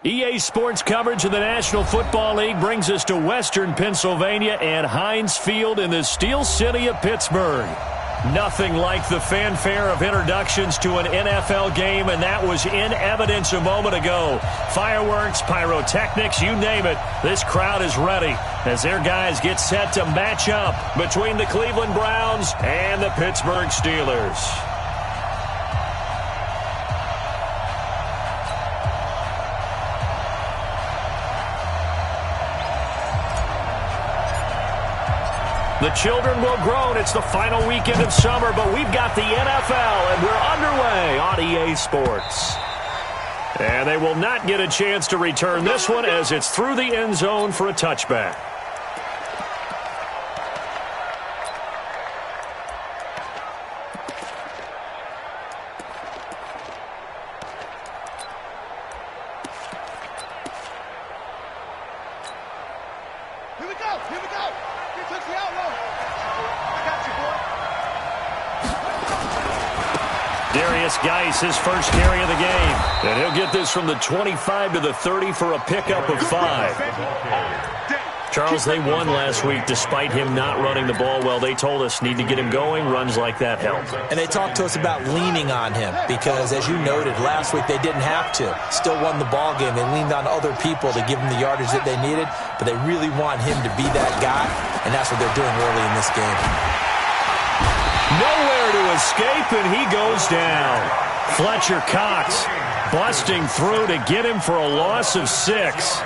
EA Sports coverage of the National Football League brings us to Western Pennsylvania and Heinz Field in the Steel City of Pittsburgh. Nothing like the fanfare of introductions to an NFL game, and that was in evidence a moment ago. Fireworks, pyrotechnics, you name it. This crowd is ready as their guys get set to match up between the Cleveland Browns and the Pittsburgh Steelers. The children will groan. It's the final weekend of summer, but we've got the NFL, and we're underway on EA Sports. And they will not get a chance to return this one as it's through the end zone for a touchback. His first carry of the game. And he'll get this from the 25 to the 30 for a pickup of 5. Charles, they won last week despite him not running the ball well. They told us need to get him going. Runs like that help. And they talked to us about leaning on him because, as you noted, last week they didn't have to. Still won the ball game. They leaned on other people to give them the yardage that they needed, but they really want him to be that guy, and that's what they're doing early in this game. Nowhere to escape, and he goes down. Fletcher Cox busting through to get him for a loss of 6.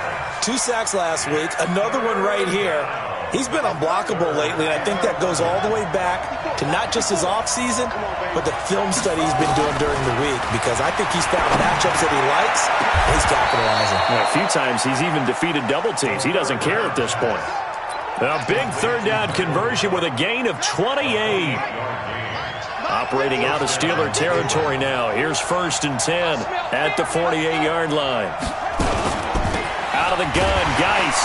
2 sacks last week, another one right here. He's been unblockable lately, and I think that goes all the way back to not just his offseason, but the film study he's been doing during the week, because I think he's found matchups that he likes, and he's capitalizing. A few times he's even defeated double teams. He doesn't care at this point. A big third down conversion with a gain of 28. Operating out of Steeler territory now. Here's 1st and 10 at the 48-yard line. Out of the gun, Geis.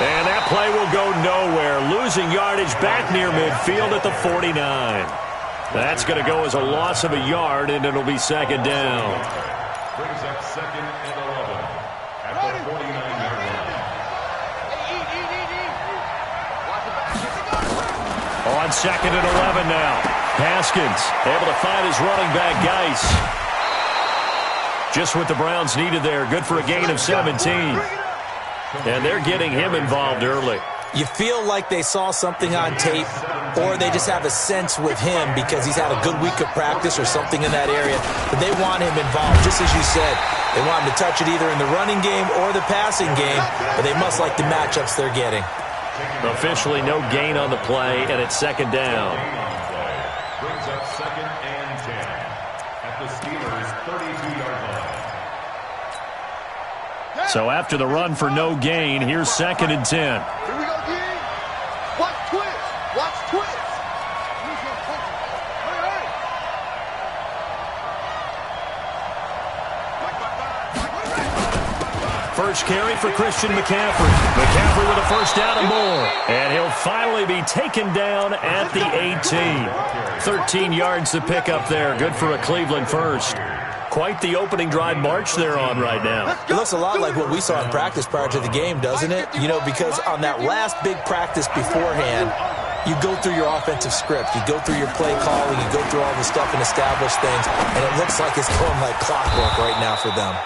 And that play will go nowhere. Losing yardage back near midfield at the 49. That's going to go as a loss of a yard, and it'll be 2nd down. Brings up 2nd and 11 at the 49-yard line. On 2nd and 11 now. Haskins able to find his running back, Geis. Just what the Browns needed there. Good for a gain of 17. And they're getting him involved early. You feel like they saw something on tape, or they just have a sense with him because he's had a good week of practice or something in that area. But they want him involved, just as you said. They want him to touch it either in the running game or the passing game, but they must like the matchups they're getting. Officially no gain on the play, and it's 2nd down. Brings up 2nd and 10 at the Steelers' 32-yard line. So after the run for no gain, here's 2nd and 10. Here we go, D. Watch twist. Watch twist. First carry for Christian McCaffrey. McCaffrey with a 1st down and more. And he'll finally be taken down at the 18. 13 yards to pick up there. Good for a Cleveland first. Quite the opening drive march they're on right now. It looks a lot like what we saw in practice prior to the game, doesn't it? You know, because on that last big practice beforehand, you go through your offensive script. You go through your play calling. You go through all the stuff and establish things. And it looks like it's going like clockwork right now for them.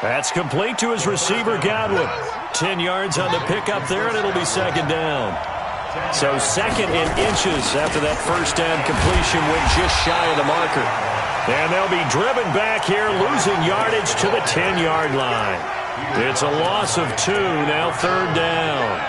That's complete to his receiver, Godwin. 10 yards on the pickup there, and it'll be 2nd down. So 2nd in inches after that 1st down completion went just shy of the marker. And they'll be driven back here, losing yardage to the 10-yard line. It's a loss of 2, now 3rd down.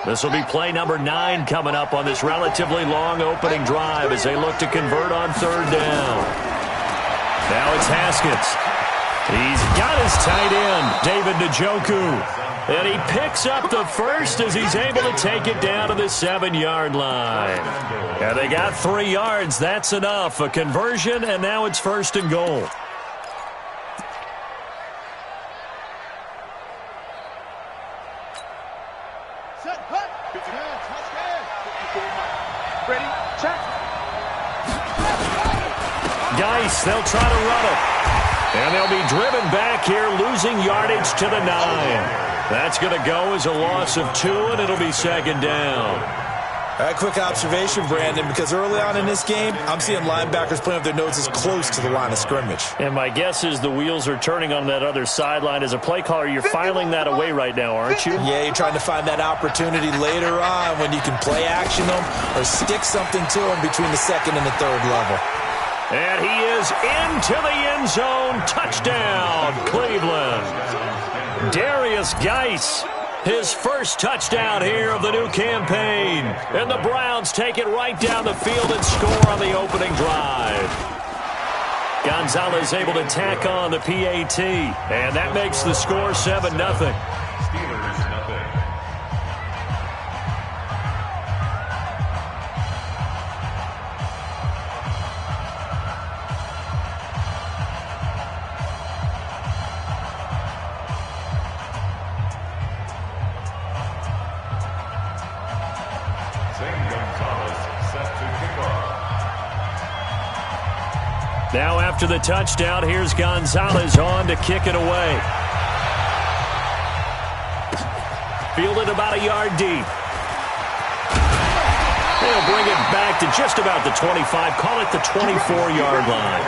This will be play number 9 coming up on this relatively long opening drive as they look to convert on 3rd down. Now it's Haskins. He's got his tight end, David Njoku. And he picks up the first as he's able to take it down to the 7-yard line. And they got 3 yards. That's enough. A conversion, and now it's 1st and goal. Geis, they'll try to run it. And they'll be driven back here, losing yardage to the 9. That's going to go as a loss of 2, and it'll be second down. All right, quick observation, Brandon, because early on in this game, I'm seeing linebackers playing with their noses close to the line of scrimmage. And my guess is the wheels are turning on that other sideline. As a play caller, you're filing that away right now, aren't you? Yeah, you're trying to find that opportunity later on when you can play action them or stick something to them between the second and the third level. And he is into the end zone. Touchdown, Cleveland. Darius Geis, his first touchdown here of the new campaign. And the Browns take it right down the field and score on the opening drive. Gonzalez able to tack on the PAT. And that makes the score 7-0. Steelers, nothing. Now after the touchdown, here's Gonzalez on to kick it away. Fielded about a yard deep. They'll bring it back to just about the 25. Call it the 24-yard line.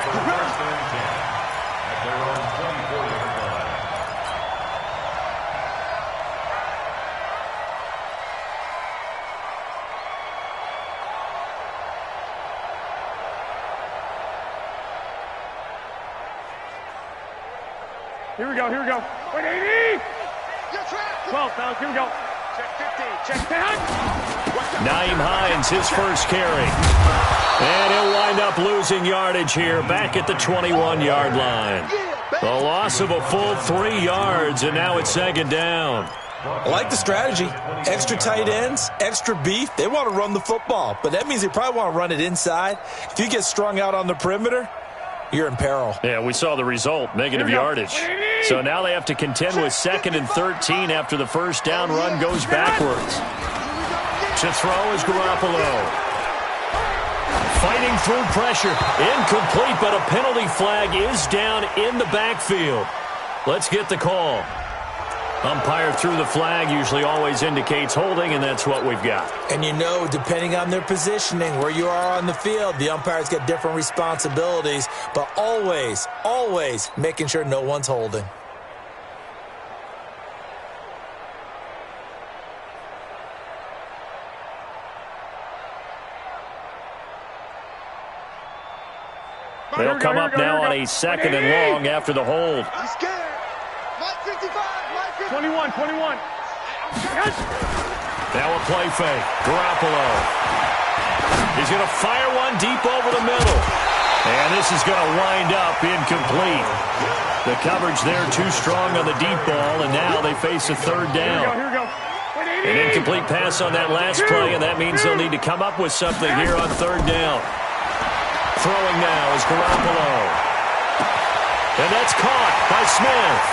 Here we go, here we go. 180! 12, fellas, here we go. Check 15, check 10. Naeem Hines, his first carry. And he'll wind up losing yardage here, back at the 21-yard line. The loss of a full 3 yards, and now it's second down. I like the strategy. Extra tight ends, extra beef. They want to run the football, but that means they probably want to run it inside. If you get strung out on the perimeter, you're in peril. Yeah, we saw the result, negative yardage. So now they have to contend with 2nd and 13 after the first down run goes backwards. To throw is Garoppolo. Fighting through pressure. Incomplete, but a penalty flag is down in the backfield. Let's get the call. Umpire threw the flag, usually always indicates holding, and that's what we've got. And you know, depending on their positioning, where you are on the field, the umpires get different responsibilities, but always, always making sure no one's holding. They'll come up now on a 2nd and long after the hold. He's scared. Mike 55, Mike 55. 21. Yes. Now a play fake. Garoppolo. He's going to fire one deep over the middle. And this is going to wind up incomplete. The coverage there too strong on the deep ball, and now they face a 3rd down. Here we go. An incomplete pass on that last play, and that means they'll need to come up with something here on 3rd down. Throwing now is Garoppolo. And that's caught by Smith.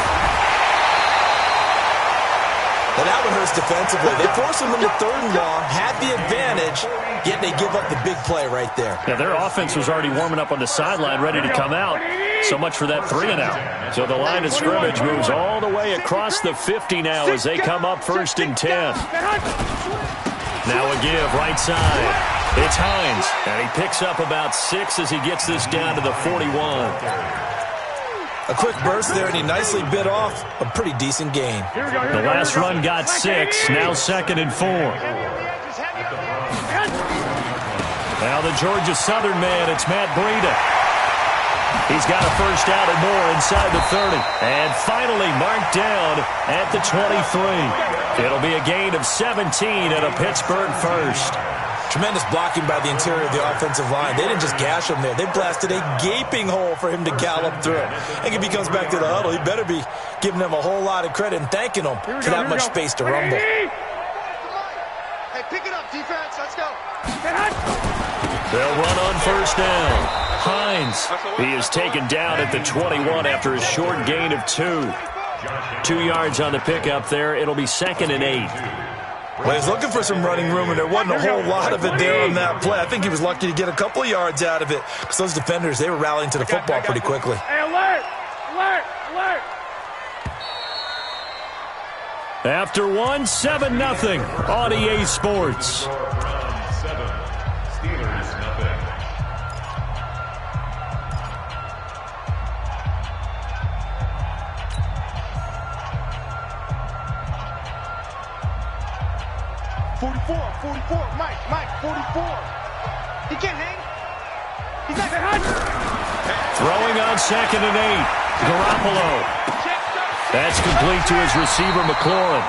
Now that one hurts defensively. They forced him into 3rd and long, had the advantage, yet they give up the big play right there. Yeah, their offense was already warming up on the sideline, ready to come out. So much for that 3 and out. So the line of scrimmage moves all the way across the 50 now as they come up 1st and 10. Now a give, right side. It's Hines, and he picks up about 6 as he gets this down to the 41. A quick burst there, and he nicely bit off a pretty decent gain. The last run got 6, now 2nd and 4. Now the Georgia Southern man, it's Matt Breida. He's got a first down and more inside the 30. And finally marked down at the 23. It'll be a gain of 17 and a Pittsburgh first. Tremendous blocking by the interior of the offensive line. They didn't just gash him there. They blasted a gaping hole for him to gallop through. I think if he comes back to the huddle, he better be giving them a whole lot of credit and thanking them for that much space to rumble. Hey, pick it up, defense. Let's go. They'll run on first down. Hines, he is taken down at the 21 after a short gain of 2. 2 yards on the pickup there. It'll be 2nd and 8. Well, he's looking for some running room, and there wasn't a whole lot of it there on that play. I think he was lucky to get a couple of yards out of it because those defenders, they were rallying to the football pretty quickly. Hey, alert! Alert! Alert! After 7-0 on EA Sports. Round 7. Steelers nothing. Mike, 44. He can't hang. He's not Throwing on 2nd and 8. Garoppolo. That's complete to his receiver, McLaurin.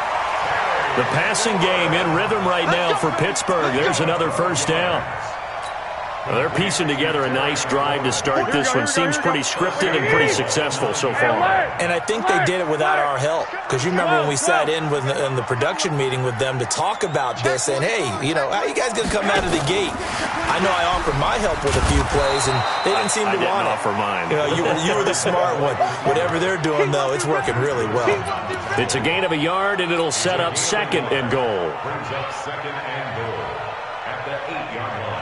The passing game in rhythm right now for Pittsburgh. There's another first down. Well, they're piecing together a nice drive to start this one. Seems pretty scripted and pretty successful so far. And I think they did it without our help. Because you remember when we sat in the production meeting with them to talk about this, and hey, you know, how you guys going to come out of the gate? I know I offered my help with a few plays, and they didn't seem to want it. I didn't offer mine. You know, you were the smart one. Whatever they're doing, though, it's working really well. It's a gain of a yard, and it'll set up 2nd and goal. Brings up 2nd and goal at the 8-yard line.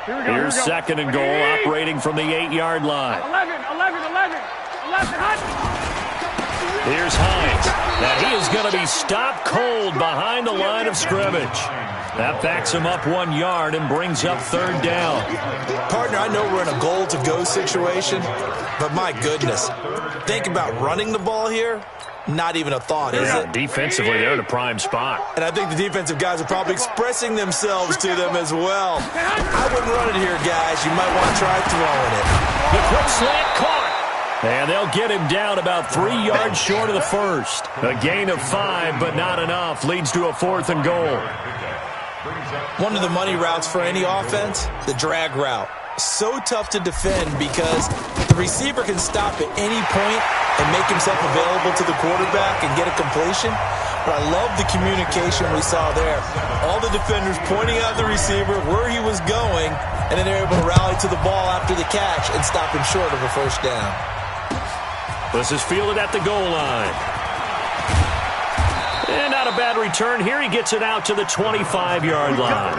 Here's 2nd and goal, operating from the 8-yard line. 11. Here's Hines. Now he is going to be stopped cold behind the line of scrimmage. That backs him up 1 yard and brings up 3rd down. Partner, I know we're in a goal-to-go situation, but my goodness, think about running the ball here. Not even a thought, is it? Defensively, they're in a prime spot. And I think the defensive guys are probably expressing themselves to them as well. I wouldn't run it here, guys. You might want to try throwing it. The quick slant caught. And they'll get him down about 3 yards short of the first. A gain of 5, but not enough. Leads to a 4th and goal. One of the money routes for any offense, the drag route. So tough to defend because the receiver can stop at any point and make himself available to the quarterback and get a completion. But I love the communication we saw there. All the defenders pointing out the receiver, where he was going, and then they're able to rally to the ball after the catch and stop him short of a first down. This is fielded at the goal line. And not a bad return here. He gets it out to the 25-yard line.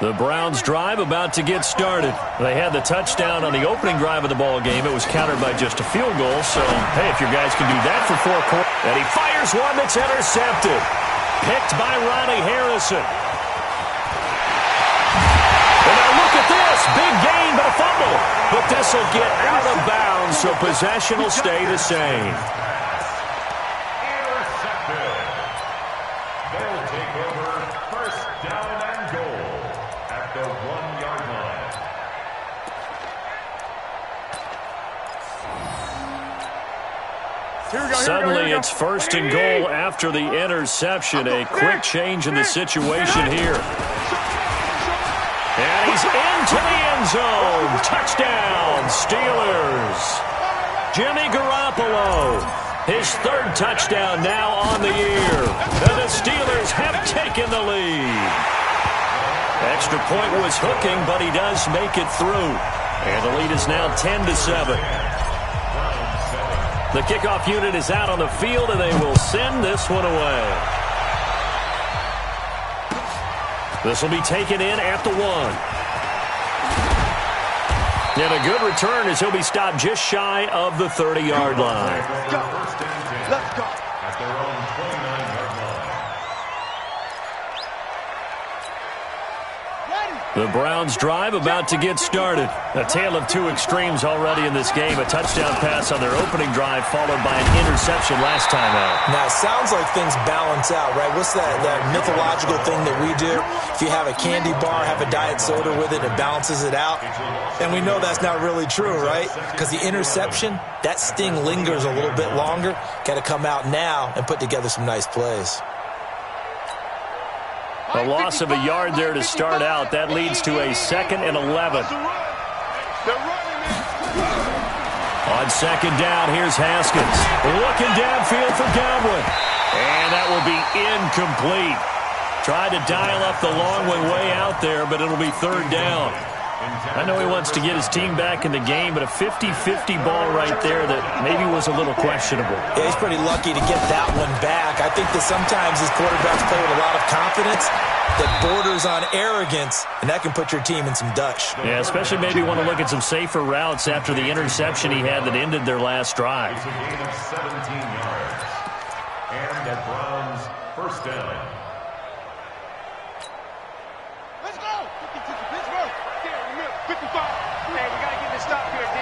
The Browns drive about to get started. They had the touchdown on the opening drive of the ball game. It was countered by just a field goal. So, hey, if your guys can do that for 4 quarters. And he fires one that's intercepted. Picked by Ronnie Harrison. And now look at this. Big gain, but a fumble. But this will get out of bounds, so possession will stay the same. Intercepted. They'll take over first down and goal at the 1-yard line. Suddenly it's first and goal after the interception. A quick change in the situation here. And he's into the end zone. Touchdown, Steelers. Jimmy Garoppolo. His 3rd touchdown now on the year. And the Steelers have taken the lead. Extra point was hooking, but he does make it through. And the lead is now 10-7. The kickoff unit is out on the field, and they will send this one away. This will be taken in at the 1. And a good return as he'll be stopped just shy of the 30-yard line. Let's go. At their own 29-yard line. The Browns drive about to get started. A tale of 2 extremes already in this game. A touchdown pass on their opening drive followed by an interception last time out. Now, it sounds like things balance out, right? What's that mythological thing that we do? If you have a candy bar, have a diet soda with it, it balances it out. And we know that's not really true, right? Because the interception, that sting lingers a little bit longer. Got to come out now and put together some nice plays. A loss of a yard there to start out. That leads to a 2nd and 11. On 2nd down, here's Haskins. Looking downfield for Godwin. And that will be incomplete. Tried to dial up the long one way out there, but it'll be third down. I know he wants to get his team back in the game, but a 50-50 ball right there that maybe was a little questionable. Yeah, he's pretty lucky to get that one back. I think that sometimes his quarterbacks play with a lot of confidence that borders on arrogance, and that can put your team in some dutch. Yeah, especially maybe want to look at some safer routes after the interception he had that ended their last drive. It's a gain of 17 yards. And the Browns first down. Let's go. 55. Hey, we got to get this stop here, D.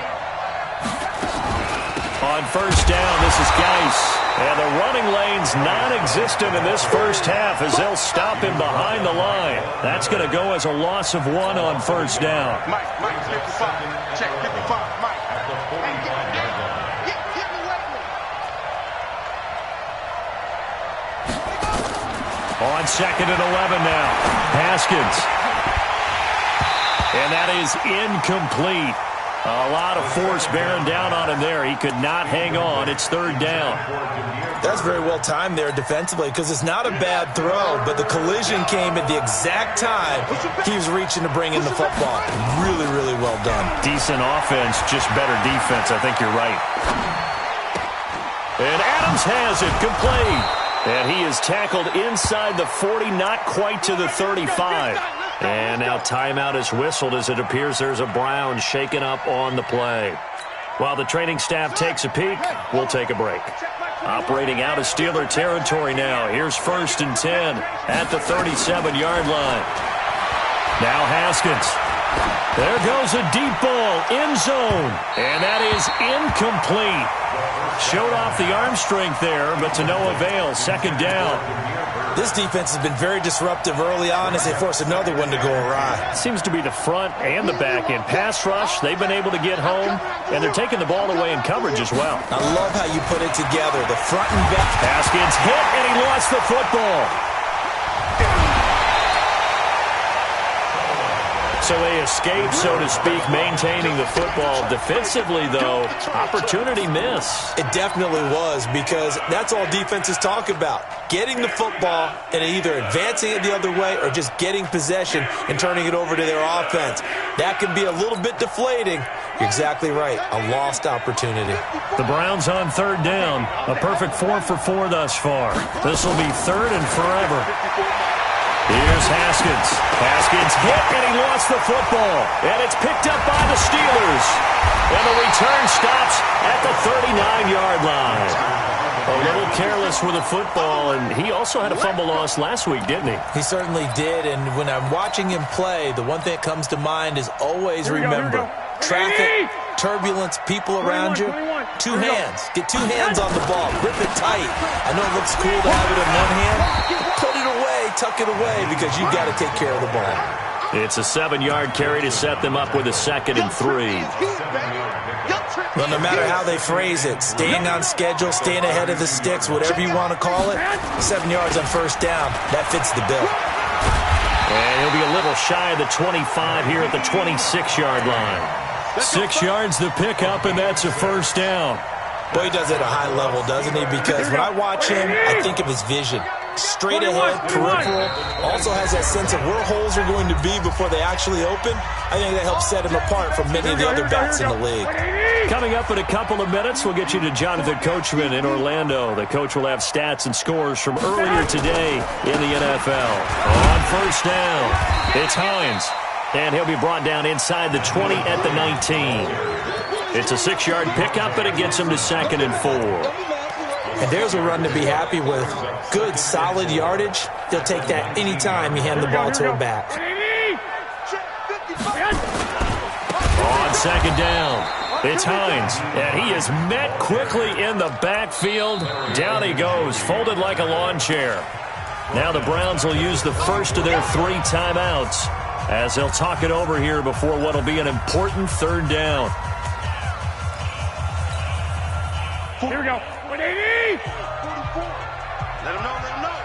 On first down, this is Geis. And the running lane's non-existent in this first half as they'll stop him behind the line. That's going to go as a loss of 1 on first down. Mike, 55. Check 55, Mike. At the 45-yard line. Get me lately. On second and 11 now. Haskins. And that is incomplete. A lot of force bearing down on him there. He could not hang on. It's third down. That's very well timed there defensively because it's not a bad throw, but the collision came at the exact time he was reaching to bring in the football. Really, really well done. Decent offense, just better defense. I think you're right. And Adams has it complete. And he is tackled inside the 40, not quite to the 35. And now timeout is whistled as it appears there's a Brown shaken up on the play. While the training staff takes a peek, we'll take a break. Operating out of Steeler territory now. Here's first and 10 at the 37-yard line. Now Haskins. There goes a deep ball, end zone. And that is incomplete. Showed off the arm strength there, but to no avail. Second down. This defense has been very disruptive early on as they force another one to go awry. Seems to be the front and the back end. Pass rush, they've been able to get home, and they're taking the ball away in coverage as well. I love how you put it together. The front and back. Haskins hit, and he lost the football. So they escape, so to speak, maintaining the football. Defensively, though, opportunity miss. It definitely was because that's all defenses talk about. Getting the football and either advancing it the other way or just getting possession and turning it over to their offense. That can be a little bit deflating. You're exactly right. A lost opportunity. The Browns on third down. A perfect 4 for 4 thus far. This will be third and forever. Here's Haskins. Haskins hit, and he lost the football. And it's picked up by the Steelers. And the return stops at the 39-yard line. A little careless with the football, and he also had a fumble loss last week, didn't he? He certainly did, and when I'm watching him play, the one thing that comes to mind is always remember, traffic, turbulence, people around you, two hands. Get two hands on the ball. Grip it tight. I know it looks cool to have it in one hand. Put it away, tuck it away, because you've got to take care of the ball. It's a 7-yard carry to set them up with a 2nd and 3. Well, no matter how they phrase it, staying on schedule, staying ahead of the sticks, whatever you want to call it, 7 yards on first down, that fits the bill. And he'll be a little shy of the 25 here at the 26-yard line. 6 yards the pickup, and that's a first down. Boy, he does it at a high level, doesn't he? Because when I watch him, I think of his vision. Straight ahead, peripheral, also has that sense of where holes are going to be before they actually open. I think that helps set him apart from many of the other backs in the league. Coming up in a couple of minutes, we'll get you to Jonathan Coachman in Orlando. The coach will have stats and scores from earlier today in the NFL. On first down, it's Hines. And he'll be brought down inside the 20 at the 19. It's a 6-yard pickup, and it gets him to 2nd and 4. And there's a run to be happy with. Good, solid yardage. They'll take that anytime you hand the ball to a back. On second down, it's Hines. And he is met quickly in the backfield. Down he goes, folded like a lawn chair. Now the Browns will use the first of their 3 timeouts as they'll talk it over here before what will be an important third down. Here we go. 180. Let him know, let him know.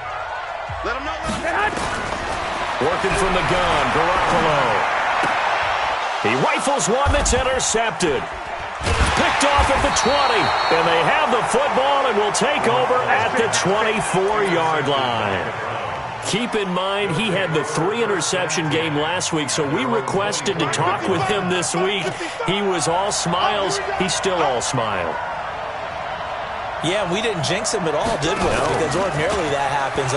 Let him know, let him know. Working from the gun, Garoppolo. He rifles one that's intercepted. Picked off at the 20. And they have the football and will take over at the 24-yard line. Keep in mind, he had the 3-interception game last week, so we requested to talk with him this week. He was all smiles. He's still all smile. Yeah, we didn't jinx him at all, did we? No. Because ordinarily that happens.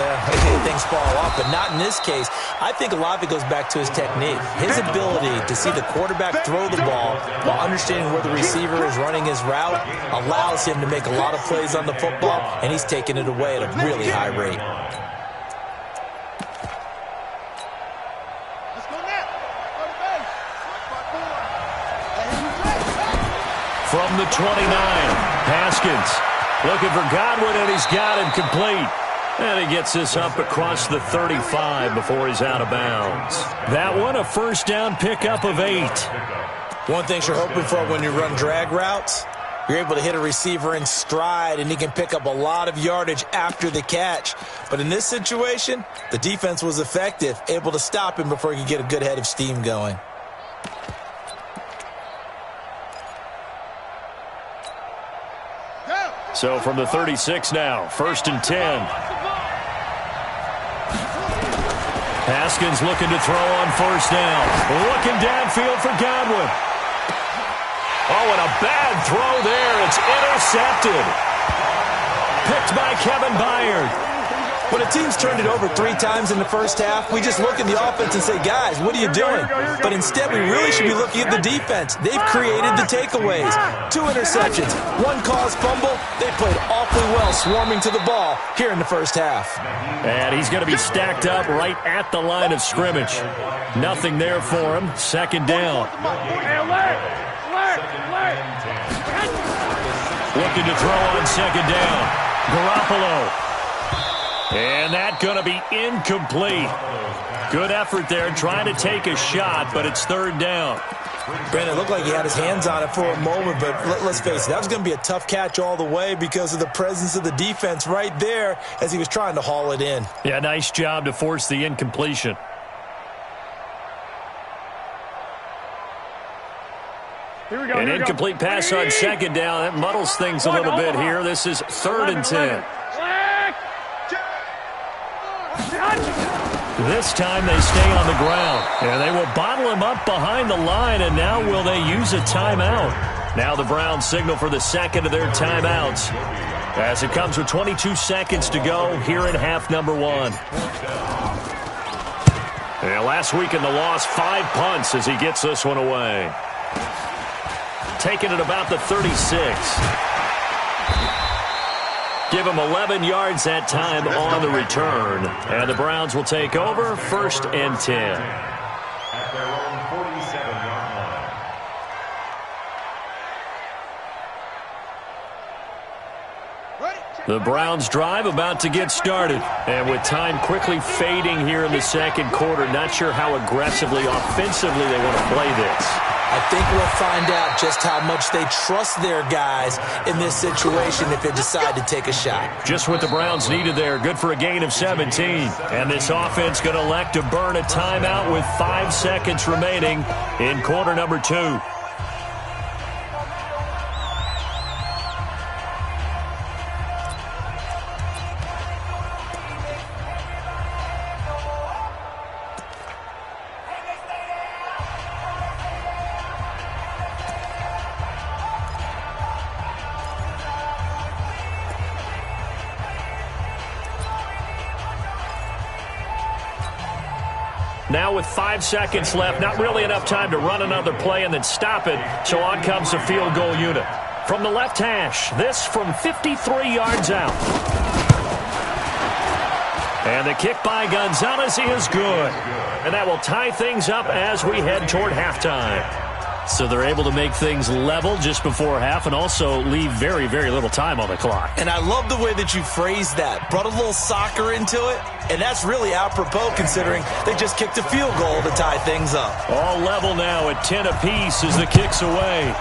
Things fall off, but not in this case. I think a lot of it goes back to his technique. His ability to see the quarterback throw the ball while understanding where the receiver is running his route allows him to make a lot of plays on the football, and he's taking it away at a really high rate. From the 29, Haskins looking for Godwin, and he's got him complete. And he gets this up across the 35 before he's out of bounds. That one, a first down pickup of 8. One thing you're hoping for when you run drag routes, you're able to hit a receiver in stride, and he can pick up a lot of yardage after the catch. But in this situation, the defense was effective, able to stop him before he could get a good head of steam going. So from the 36 now, 1st and 10. Haskins looking to throw on 1st down. Looking downfield for Godwin. Oh, and a bad throw there. It's intercepted. Picked by Kevin Byard. When a team's turned it over 3 times in the first half, we just look at the offense and say, guys, what are you doing? But instead, we really should be looking at the defense. They've created the takeaways. 2 interceptions, 1 caused fumble. They played awfully well swarming to the ball here in the first half. And he's going to be stacked up right at the line of scrimmage. Nothing there for him. 2nd down. Looking to throw on 2nd down. Garoppolo. And that's going to be incomplete. Good effort there, trying to take a shot, but it's 3rd down. Brandon, it looked like he had his hands on it for a moment, but let's face it, that was going to be a tough catch all the way because of the presence of the defense right there as he was trying to haul it in. Yeah, nice job to force the incompletion. An incomplete pass on 2nd down. That muddles things a little bit here. This is 3rd and 10. This time they stay on the ground, and they will bottle him up behind the line, and now will they use a timeout? Now the Browns signal for the 2nd of their timeouts as it comes with 22 seconds to go here in half number 1. And last week in the loss, 5 punts as he gets this one away. Taking it about the 36. Give him 11 yards that time on the return. And the Browns will take over 1st and 10. At their own 47-yard line. The Browns drive about to get started. And with time quickly fading here in the 2nd quarter, not sure how aggressively, offensively they want to play this. I think we'll find out just how much they trust their guys in this situation if they decide to take a shot. Just what the Browns needed there. Good for a gain of 17. And this offense going to elect to burn a timeout with 5 seconds remaining in quarter number 2. Now with 5 seconds left, not really enough time to run another play and then stop it, so on comes the field goal unit. From the left hash, this from 53 yards out. And the kick by Gonzalez is good. And that will tie things up as we head toward halftime. So they're able to make things level just before half and also leave very, very little time on the clock. And I love the way that you phrased that. Brought a little soccer into it, and that's really apropos considering they just kicked a field goal to tie things up. All level now at 10 apiece as the kick's away.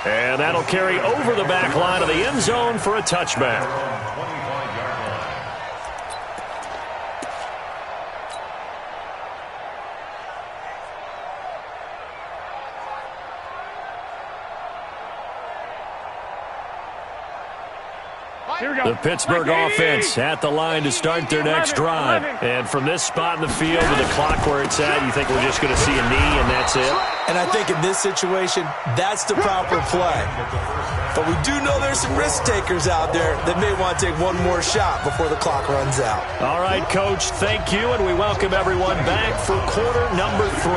And that'll carry over the back line of the end zone for a touchback. Here we go. The Pittsburgh offense at the line to start their next drive. And from this spot in the field with the clock where it's at, you think we're just going to see a knee and that's it? And I think in this situation, that's the proper play. But we do know there's some risk takers out there that may want to take one more shot before the clock runs out. All right, Coach, thank you, and we welcome everyone back for quarter number 3.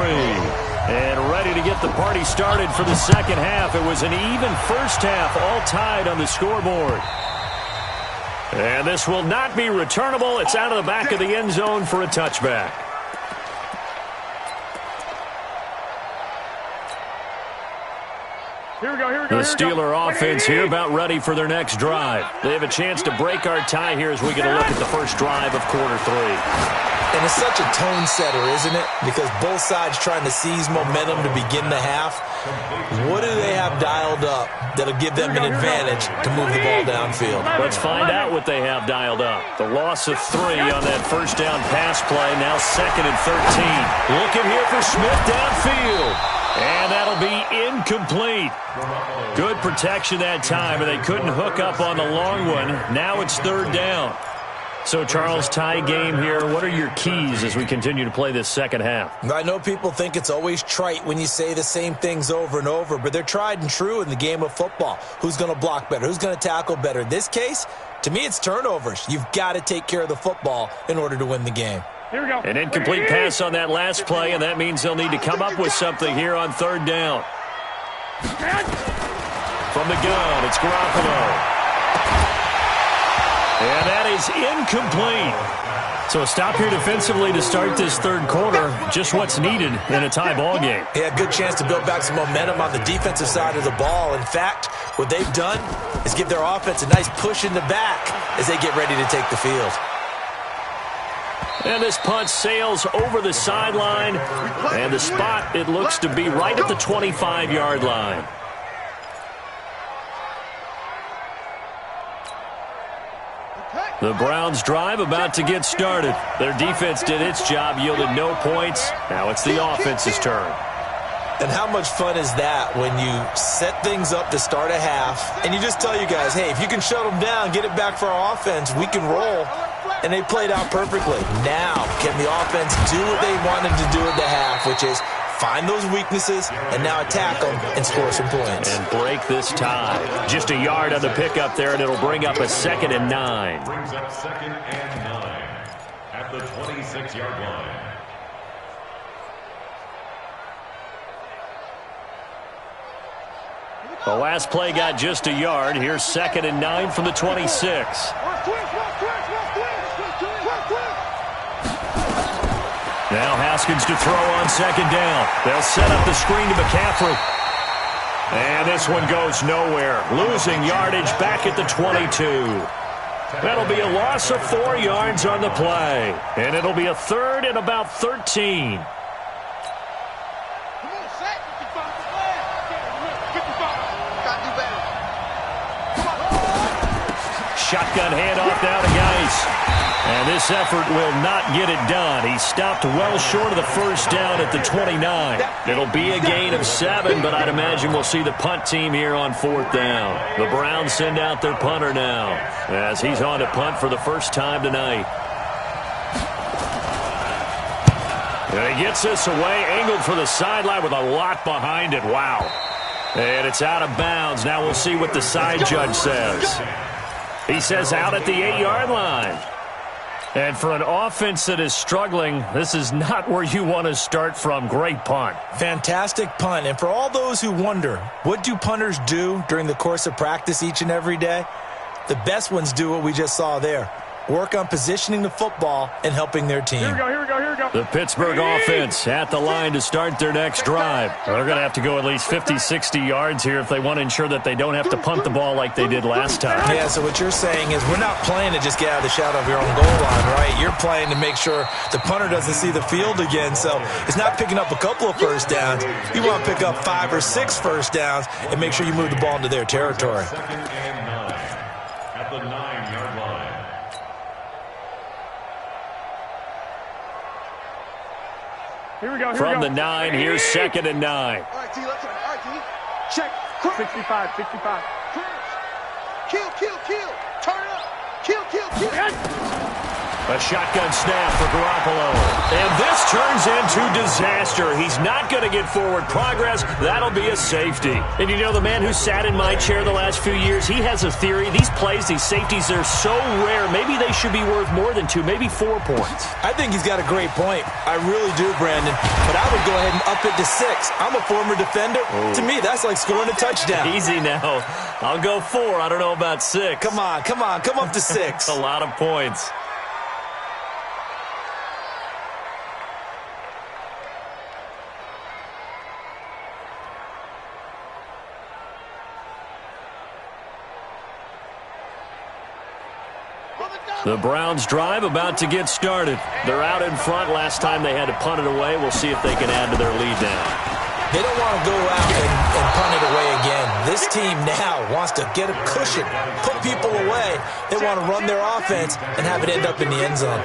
And ready to get the party started for the second half. It was an even first half, all tied on the scoreboard. And this will not be returnable. It's out of the back of the end zone for a touchback. Here we go, here we go. The Steeler offense here about ready for their next drive. They have a chance to break our tie here as we get a look at the first drive of quarter 3. And it's such a tone setter, isn't it? Because both sides trying to seize momentum to begin the half. What do they have dialed up that'll give them an advantage to move the ball downfield? Let's find out what they have dialed up. The loss of 3 on that first down pass play. Now 2nd and 13. Looking here for Smith downfield. And that'll be incomplete. Good protection that time, and they couldn't hook up on the long one. Now it's 3rd down. So, Charles, tie game here. What are your keys as we continue to play this second half? I know people think it's always trite when you say the same things over and over, but they're tried and true in the game of football. Who's going to block better? Who's going to tackle better? In this case, to me, it's turnovers. You've got to take care of the football in order to win the game. Here we go. An incomplete pass on that last play, and that means they'll need to come up with something here on 3rd down. From the gun, it's Garoppolo. And that is incomplete. So a stop here defensively to start this 3rd quarter. Just what's needed in a tie ball game. Yeah, good chance to build back some momentum on the defensive side of the ball. In fact, what they've done is give their offense a nice push in the back as they get ready to take the field. And this punt sails over the sideline. And the spot, it looks to be right at the 25-yard line. The Browns drive about to get started. Their defense did its job, yielded no points. Now it's the offense's turn. And how much fun is that when you set things up to start a half and you just tell you guys, hey, if you can shut them down, get it back for our offense, we can roll. And they played out perfectly. Now, can the offense do what they wanted to do at the half, which is find those weaknesses and now attack them and score some points. And break this tie. Just a yard on the pickup there, and it'll bring up a 2nd and 9. Brings up 2nd and 9 at the 26-yard line. The last play got just a yard. Here's 2nd and 9 from the 26. Now Haskins to throw on 2nd down. They'll set up the screen to McCaffrey. And this one goes nowhere. Losing yardage back at the 22. That'll be a loss of 4 yards on the play. And it'll be a 3rd and about 13. Shotgun handoff now to Geis. And this effort will not get it done. He stopped well short of the first down at the 29. It'll be a gain of 7, but I'd imagine we'll see the punt team here on 4th down. The Browns send out their punter now as he's on to punt for the first time tonight. And he gets this away, angled for the sideline with a lot behind it. Wow. And it's out of bounds. Now we'll see what the side judge says. He says out at the 8-yard line. And for an offense that is struggling, this is not where you want to start from. Great punt. Fantastic punt. And for all those who wonder, what do punters do during the course of practice each and every day? The best ones do what we just saw there. Work on positioning the football and helping their team. Here we go, here we go, here we go. The Pittsburgh offense at the line to start their next drive. They're going to have to go at least 50, 60 yards here if they want to ensure that they don't have to punt the ball like they did last time. Yeah, so what you're saying is we're not playing to just get out of the shadow of your own goal line, right? You're playing to make sure the punter doesn't see the field again. So it's not picking up a couple of first downs. You want to pick up 5 or 6 first downs and make sure you move the ball into their territory. 2nd and 9 at the 9-yard line. Here we go, here From we go. the 9, here's 2nd and 9. All right, T, let's go. All right, T. Check. 65, 65. Kill. Turn it up. Kill, kill, kill. A shotgun snap for Garoppolo. And this turns into disaster. He's not going to get forward progress. That'll be a safety. And you know, the man who sat in my chair the last few years, he has a theory. These plays, these safeties, they're so rare. Maybe they should be worth more than 2, maybe 4 points. I think he's got a great point. I really do, Brandon. But I would go ahead and up it to 6. I'm a former defender. Oh. To me, that's like scoring a touchdown. Easy now. I'll go 4. I don't know about 6. Come on. Come up to 6. A lot of points. The Browns drive about to get started. They're out in front. Last time they had to punt it away. We'll see if they can add to their lead now. They don't want to go out and punt it away again. This team now wants to get a cushion, put people away. They want to run their offense and have it end up in the end zone.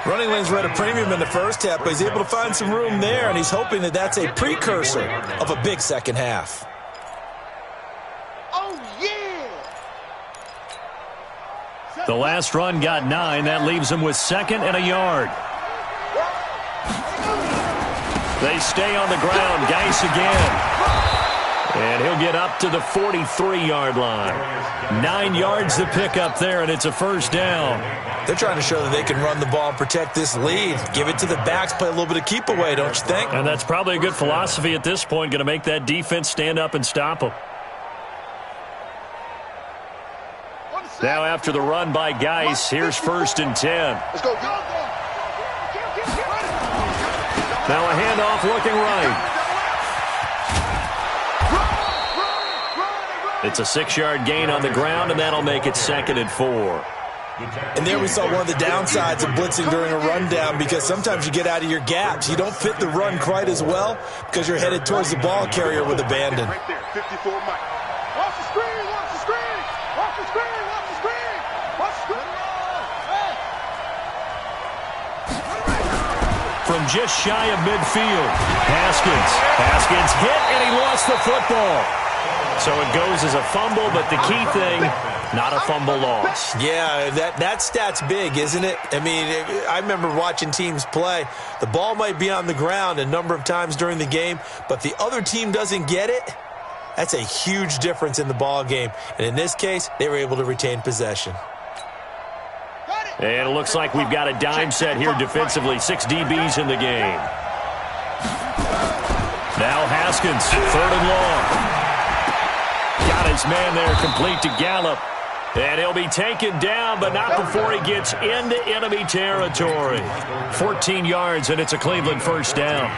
Running lanes were at a premium in the first half, but he's able to find some room there, and he's hoping that that's a precursor of a big second half. The last run got 9. That leaves him with 2nd and a yard. They stay on the ground. Geis again. And he'll get up to the 43-yard line. 9 yards to pick up there, and it's a first down. They're trying to show that they can run the ball and protect this lead. Give it to the backs, play a little bit of keep away, don't you think? And that's probably a good philosophy at this point, going to make that defense stand up and stop them. Now after the run by Geis, here's 1st and 10. Let's go. Now a handoff looking right. It's a 6-yard gain on the ground, and that'll make it 2nd and 4. And there we saw one of the downsides of blitzing during a rundown, because sometimes you get out of your gaps. You don't fit the run quite as well because you're headed towards the ball carrier with abandon. Right there, 54 Mike. Watch the screen, watch the screen. Watch the screen, watch the screen. Watch the screen. From just shy of midfield, Haskins hit, and he lost the football. So it goes as a fumble, but the key thing, not a fumble loss. Yeah, that stat's big, isn't it? I mean, I remember watching teams play. The ball might be on the ground a number of times during the game, but the other team doesn't get it. That's a huge difference in the ball game. And in this case, they were able to retain possession. And it looks like we've got a dime set here defensively. 6 DBs in the game. Now Haskins, 3rd and long. Got his man there, complete to Gallup. And he'll be taken down, but not before he gets into enemy territory. 14 yards, and it's a Cleveland first down.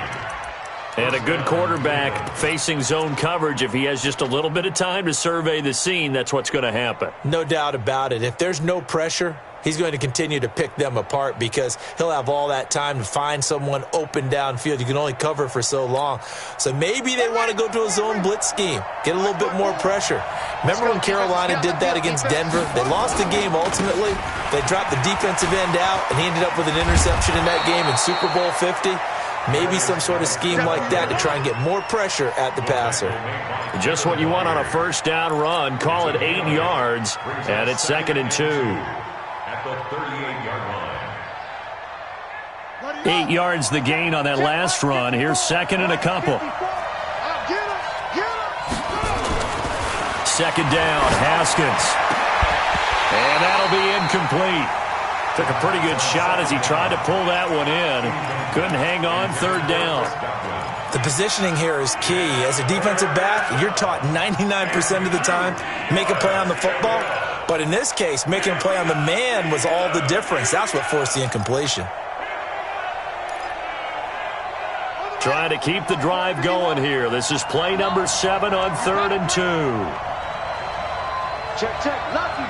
And a good quarterback facing zone coverage. If he has just a little bit of time to survey the scene, that's what's going to happen. No doubt about it. If there's no pressure, he's going to continue to pick them apart because he'll have all that time to find someone open downfield. You can only cover for so long. So maybe they want to go to a zone blitz scheme, get a little bit more pressure. Remember when Carolina did that against Denver? They lost the game ultimately. They dropped the defensive end out, and he ended up with an interception in that game in Super Bowl 50. Maybe some sort of scheme like that to try and get more pressure at the passer. Just what you want on a first down run. Call it 8 yards, and it's 2nd and 2. At the 38-yard line. 8 yards the gain on that last run. Here's 2nd and a couple. 2nd down, Haskins. And that'll be incomplete. Took a pretty good shot as he tried to pull that one in. Couldn't hang on, 3rd down. The positioning here is key. As a defensive back, you're taught 99% of the time, make a play on the football. But in this case, making a play on the man was all the difference. That's what forced the incompletion. Trying to keep the drive going here. This is play number 7 on 3rd and 2. Check, lucky.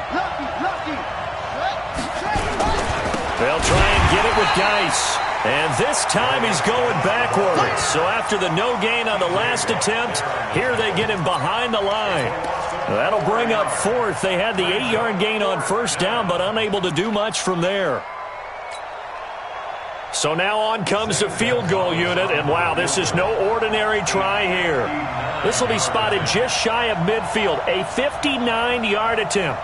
They'll try and get it with Geis. And this time he's going backwards. So after the no gain on the last attempt, here they get him behind the line. That'll bring up 4th. They had the 8-yard gain on first down, but unable to do much from there. So now on comes the field goal unit, and wow, this is no ordinary try here. This will be spotted just shy of midfield, a 59-yard attempt.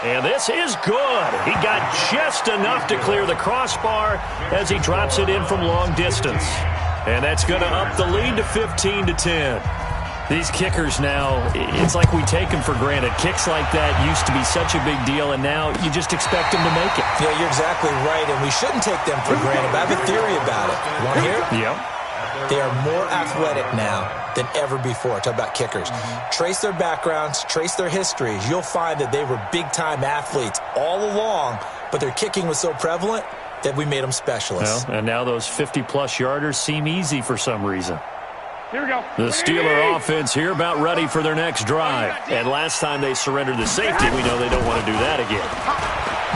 And this is good. He got just enough to clear the crossbar as he drops it in from long distance. And that's going to up the lead to 15-10. These kickers now, it's like we take them for granted. Kicks like that used to be such a big deal, and now you just expect them to make it. Yeah, you're exactly right, and we shouldn't take them for granted. But I have a theory about it. You want to hear it? Yep. They are more athletic now than ever before. Talk about kickers. Trace their backgrounds, trace their histories. You'll find that they were big-time athletes all along, but their kicking was so prevalent that we made them specialists. Well, and now those 50-plus yarders seem easy for some reason. Here we go. The Steeler offense here about ready for their next drive. And last time they surrendered the safety, we know they don't want to do that again.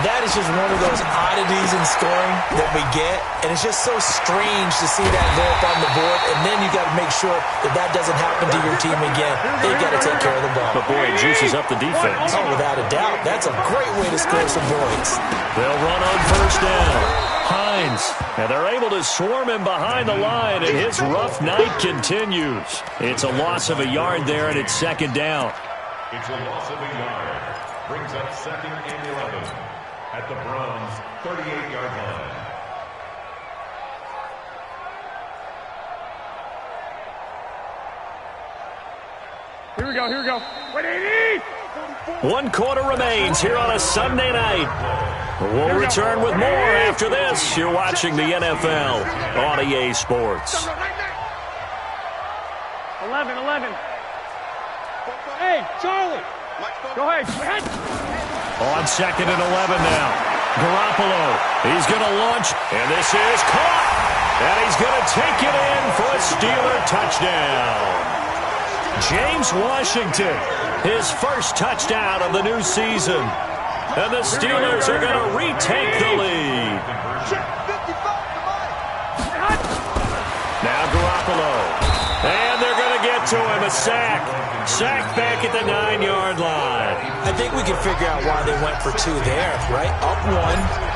That is just one of those oddities in scoring that we get, and it's just so strange to see that go up on the board, and then you got to make sure that that doesn't happen to your team again. They've got to take care of the ball. But, boy, it juices up the defense. Oh, without a doubt. That's a great way to score some points. They'll run on first down. Hines, and they're able to swarm him behind the line, and his rough night continues. It's a loss of a yard there, and it's second down. It's a loss of a yard. Brings up 2nd and 11 at the Browns' 38-yard line. Here we go, here we go. 180! 1 quarter remains here on a Sunday night. We'll return with more after this. You're watching the NFL on EA Sports. 11. Hey, Charlie! Go ahead. On 2nd and 11 now. Garoppolo, he's going to launch, and this is caught. And he's going to take it in for a Steeler touchdown. James Washington, his first touchdown of the new season. And the Steelers are going to retake the lead. Now Garoppolo. And they're going to get to him, a sack. Sack back at the 9-yard line. I think we can figure out why they went for 2 there, right? Up 1.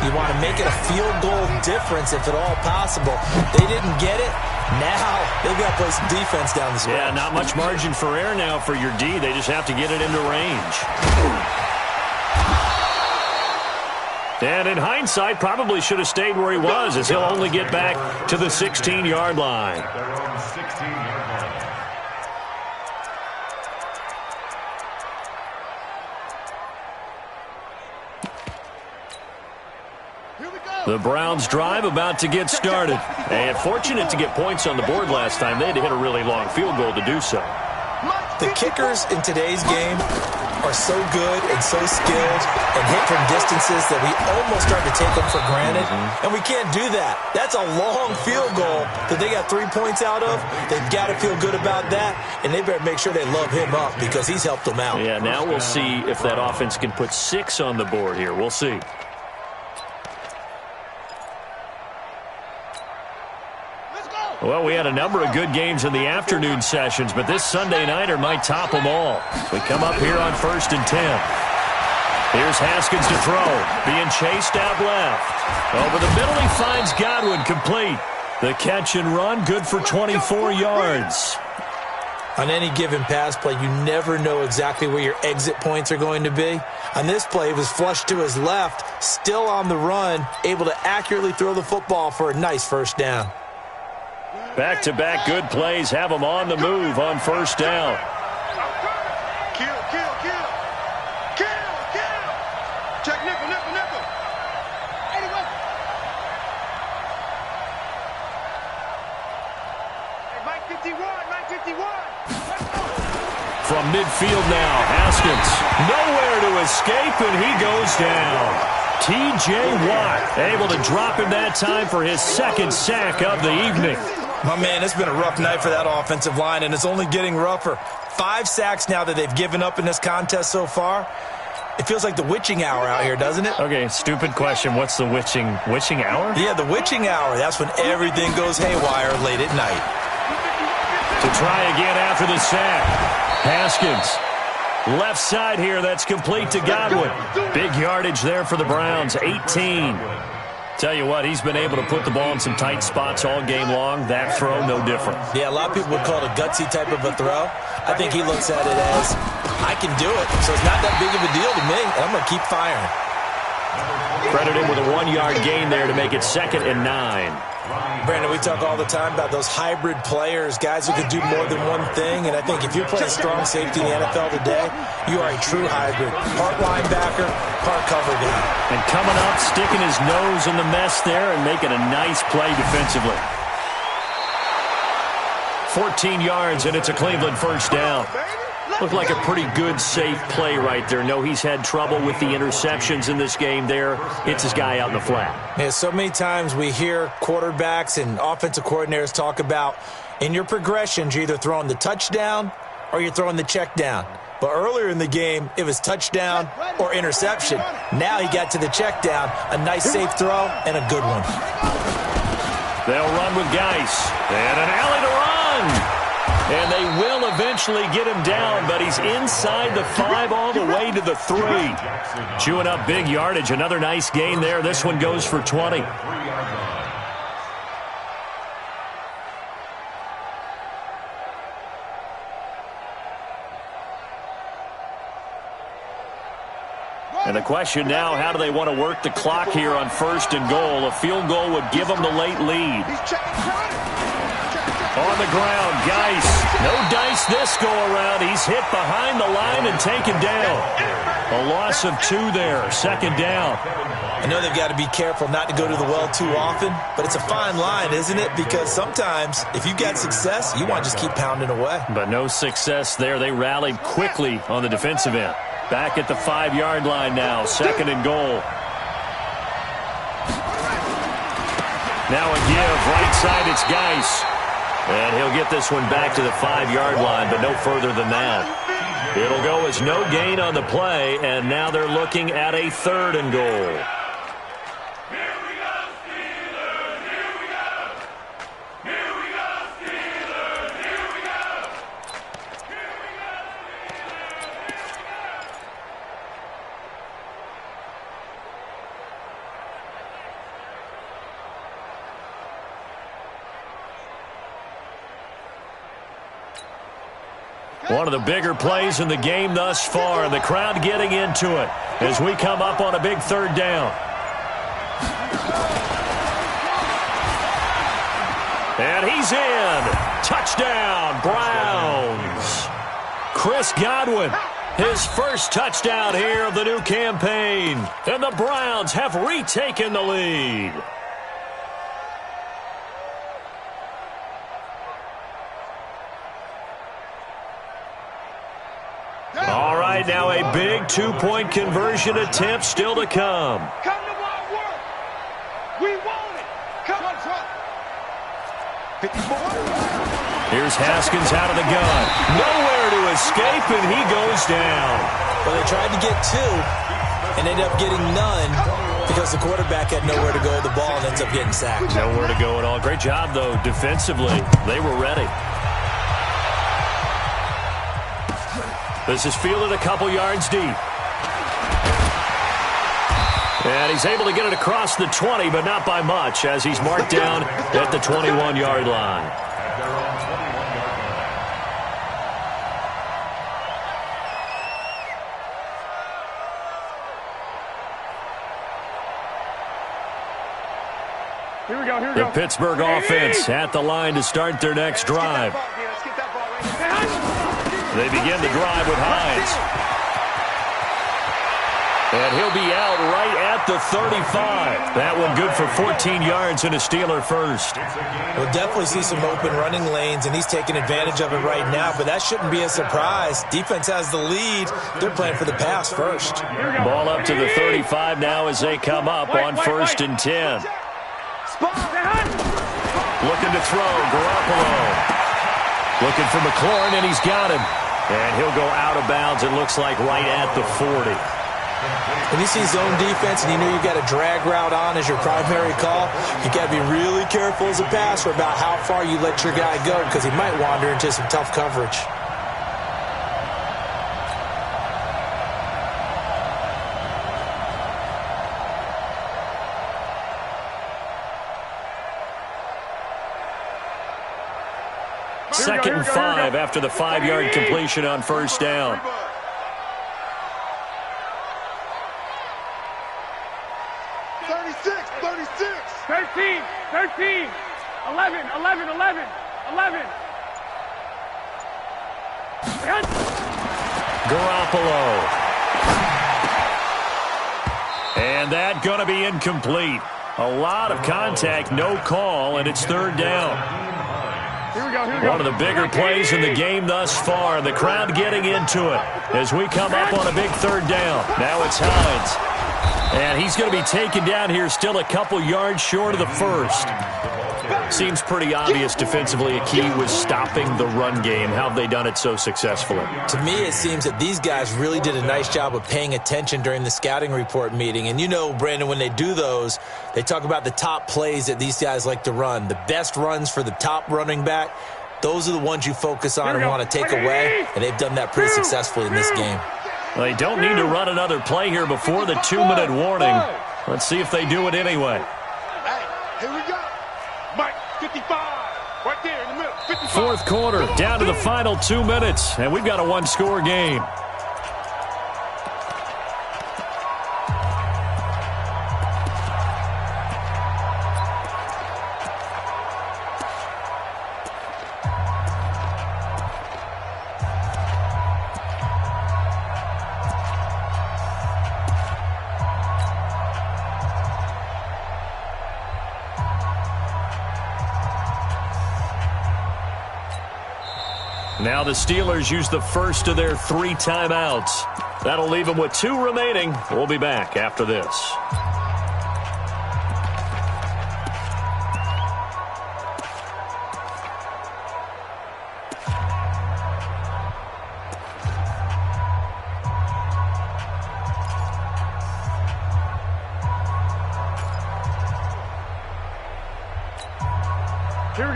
You want to make it a field goal difference if at all possible. They didn't get it. Now they've got to play some defense down the stretch. Yeah, not much margin for error now for your D. They just have to get it into range. And in hindsight, probably should have stayed where he was, as he'll only get back to the 16-yard line. Their own 16-yard line. The Browns drive about to get started. And fortunate to get points on the board last time. They had to hit a really long field goal to do so. The kickers in today's game are so good and so skilled and hit from distances that we almost start to take them for granted. And we can't do that. That's a long field goal that they got 3 points out of. They've got to feel good about that, and they better make sure they love him up because he's helped them out. Yeah, now we'll see if that offense can put 6 on the board here. We'll see. Well, we had a number of good games in the afternoon sessions, but this Sunday nighter might top them all. We come up here on 1st and 10. Here's Haskins to throw, being chased out left. Over the middle, he finds Godwin complete. The catch and run, good for 24 yards. On any given pass play, you never know exactly where your exit points are going to be. On this play, it was flushed to his left, still on the run, able to accurately throw the football for a nice first down. Back-to-back good plays have them on the move on first down. Kill. Check nickel. 81. Hey, Mike 51. From midfield now, Haskins nowhere to escape, and he goes down. T.J. Watt able to drop him that time for his 2nd sack of the evening. My man, it's been a rough night for that offensive line, and it's only getting rougher. 5 sacks now that they've given up in this contest so far. It feels like the witching hour out here, doesn't it? Okay, stupid question. What's the witching hour? Yeah, the witching hour. That's when everything goes haywire late at night. To try again after the sack. Haskins. Left side here, that's complete to Godwin. Big yardage there for the Browns, 18. Tell you what, he's been able to put the ball in some tight spots all game long. That throw, no different. Yeah, a lot of people would call it a gutsy type of a throw. I think he looks at it as, I can do it, so it's not that big of a deal to me, and I'm going to keep firing. Credit him with a 1-yard gain there to make it 2nd and 9. Brandon, we talk all the time about those hybrid players, guys who can do more than one thing, and I think if you're playing strong safety in the NFL today, you are a true hybrid. Part linebacker, part cover guy. And coming up, sticking his nose in the mess there and making a nice play defensively. 14 yards, and it's a Cleveland first down. Looked like a pretty good, safe play right there. No, he's had trouble with the interceptions in this game there. It's his guy out in the flat. Yeah, so many times we hear quarterbacks and offensive coordinators talk about, in your progressions, you're either throwing the touchdown or you're throwing the check down. But earlier in the game, it was touchdown or interception. Now he got to the check down, a nice safe throw, and a good one. They'll run with Geis. And an alley to run. And they will eventually get him down, but he's inside the 5 all the way to the 3. Chewing up big yardage. Another nice gain there. This one goes for 20. And the question now, how do they want to work the clock here on 1st and goal? A field goal would give them the late lead. On the ground, Geis. No dice this go-around. He's hit behind the line and taken down. A loss of 2 there, 2nd down. I know they've got to be careful not to go to the well too often, but it's a fine line, isn't it? Because sometimes, if you got success, you want to just keep pounding away. But no success there. They rallied quickly on the defensive end. Back at the 5-yard line now, 2nd and goal. Now a give, right side, it's Geis. And he'll get this one back to the 5-yard line, but no further than that. It'll go as no gain on the play, and now they're looking at a 3rd and goal. One of the bigger plays in the game thus far, and the crowd getting into it as we come up on a big 3rd down. And he's in. Touchdown, Browns. Chris Godwin, his first touchdown here of the new campaign. And the Browns have retaken the lead. All right, now a big 2-point conversion attempt still to come. Come to my work. We want it. Come on, front. 54. Here's Haskins out of the gun. Nowhere to escape, and he goes down. Well, they tried to get 2 and ended up getting none because the quarterback had nowhere to go with the ball and ends up getting sacked. Nowhere to go at all. Great job, though, defensively. They were ready. This is fielded a couple yards deep. And he's able to get it across the 20, but not by much, as he's marked down at the 21-yard line. Here we go, here we The go. Pittsburgh offense at the line to start their next drive. Let's get that ball right. They begin the drive with Hines. And he'll be out right at the 35. That one good for 14 yards and a Steeler first. We'll definitely see some open running lanes, and he's taking advantage of it right now, but that shouldn't be a surprise. Defense has the lead. They're playing for the pass first. Ball up to the 35 now as they come up on 1st and 10. Looking to throw, Garoppolo. Looking for McLaurin, and he's got him. And he'll go out of bounds, it looks like, right at the 40. When you see zone defense and you know you've got a drag route on as your primary call, you got to be really careful as a passer about how far you let your guy go because he might wander into some tough coverage. 2nd and 5 after the 5-yard completion on first down. 36, 13, 13, 11, 11, 11, 11. Garoppolo. And that going to be incomplete. A lot of contact, no call, and it's 3rd down. Here we go. One of the bigger plays in the game thus far. The crowd getting into it as we come up on a big 3rd down. Now it's Hines. And he's going to be taken down here, still a couple yards short of the first. Seems pretty obvious defensively a key was stopping the run game. How have they done it so successfully? To me, it seems that these guys really did a nice job of paying attention during the scouting report meeting. And you know, Brandon, when they do those, they talk about the top plays that these guys like to run. The best runs for the top running back, those are the ones you focus on and want to take away. And they've done that pretty successfully in this game. Well, they don't need to run another play here before the 2-minute warning. Let's see if they do it anyway. Hey, here we go. Mike, 55. Right there in the middle. 55. 4th quarter, down to the final 2 minutes, and we've got a 1-score game. Now the Steelers use the first of their 3 timeouts. That'll leave them with 2 remaining. We'll be back after this.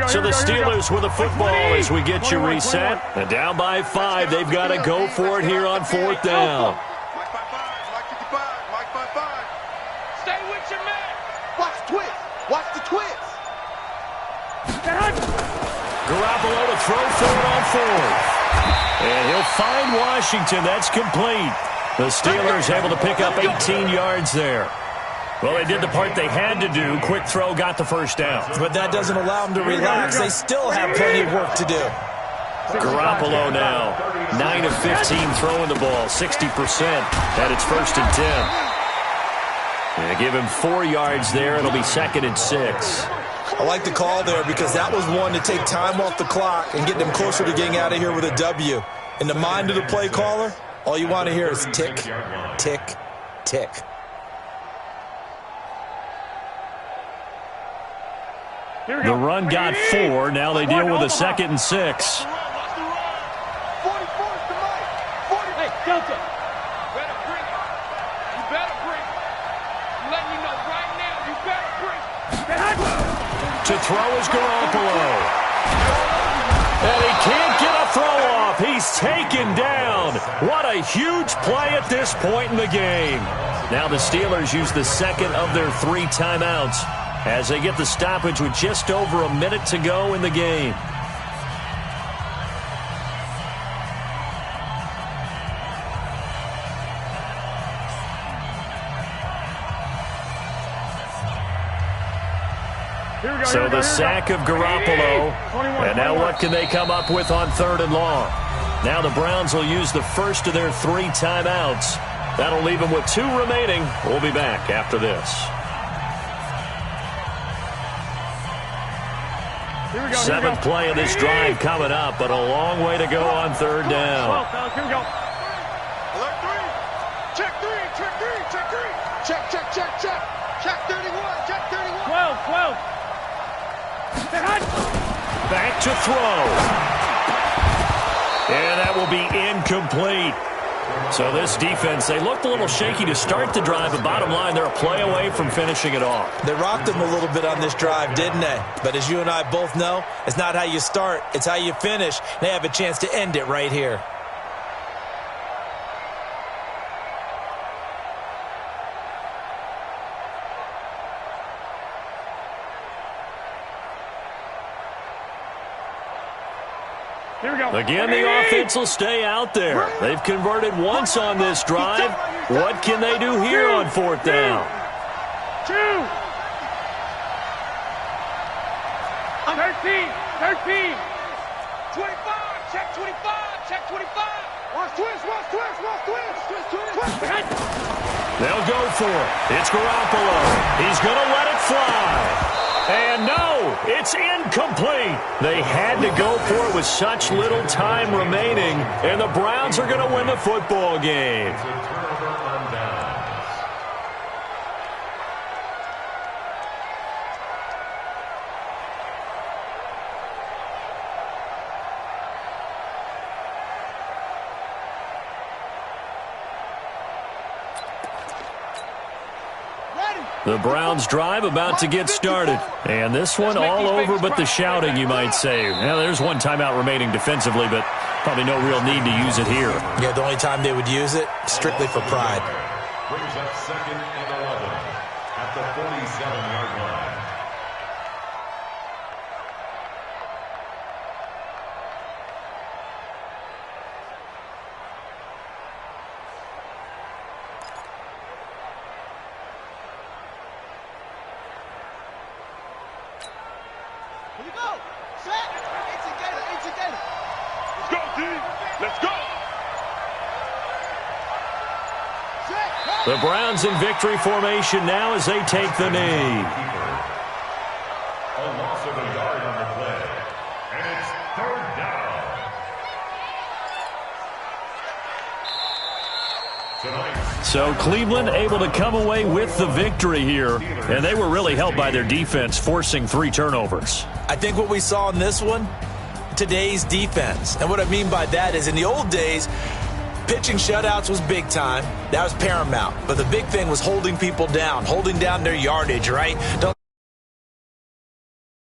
So the Steelers with the football as we get you reset. And down by 5, they've got to go for it here on 4th down. Mike 55, Mike 55. Stay with your man. Watch the twist. Watch the twist. Garoppolo to throw for it on 4th. And he'll find Washington. That's complete. The Steelers able to pick up 18 yards there. Well, they did the part they had to do. Quick throw got the first down. But that doesn't allow them to relax. They still have plenty of work to do. Garoppolo now, 9 of 15 throwing the ball, 60%. And it's 1st and 10. They give him 4 yards there. It'll be 2nd and 6. I like the call there because that was one to take time off the clock and get them closer to getting out of here with a W. In the mind of the play caller, all you want to hear is tick, tick, tick. The run got 4. Now they deal with a 2nd and 6. 44 to Mike. 40. Hey, Delta. Better bring it. You better bring it. I'm letting you know right now, you better bring it. To throw is Garoppolo. And he can't get a throw off. He's taken down. What a huge play at this point in the game. Now the Steelers use the 2nd of their 3 timeouts as they get the stoppage with just over a minute to go in the game. So the sack of Garoppolo. And now what can they come up with on 3rd and long? Now the Browns will use the first of their 3 timeouts. That'll leave them with 2 remaining. We'll be back after this. 7th play of this drive coming up, but a long way to go on 3rd down. Here we go. Alert 3. Check 3. Check 3. Check 3. Check, check, check, check. Check 31. Check 31. 12. Back to throw. And that will be incomplete. So this defense, they looked a little shaky to start the drive, but bottom line, they're a play away from finishing it off. They rocked them a little bit on this drive, didn't they? But as you and I both know, it's not how you start, it's how you finish. They have a chance to end it right here. Here we go. Again, the offense will stay out there. They've converted once on this drive. What can they do here on fourth down? 2. 13. 25. Check 25. Check 25. Watch twist. They'll go for it. It's Garoppolo. He's going to let it fly. And no, it's incomplete. They had to go for it with such little time remaining, and the Browns are going to win the football game. It's a turnover on downs. The Browns drive about to get started. And this one all over but the shouting, you might say. Now, there's one timeout remaining defensively, but probably no real need to use it here. Yeah, the only time they would use it, strictly for pride. Brings up 2nd and 11 at the 47-yard line. Here we go. Set. It's a gator. Let's go, D. Let's go. Set. The Browns in victory formation now as they take the knee. A loss of a yard on the play. And it's 3rd down. Tonight. So Cleveland able to come away with the victory here. And they were really helped by their defense, forcing 3 turnovers. I think what we saw in this one, today's defense. And what I mean by that is in the old days, pitching shutouts was big time. That was paramount. But the big thing was holding people down, holding down their yardage, right? Don't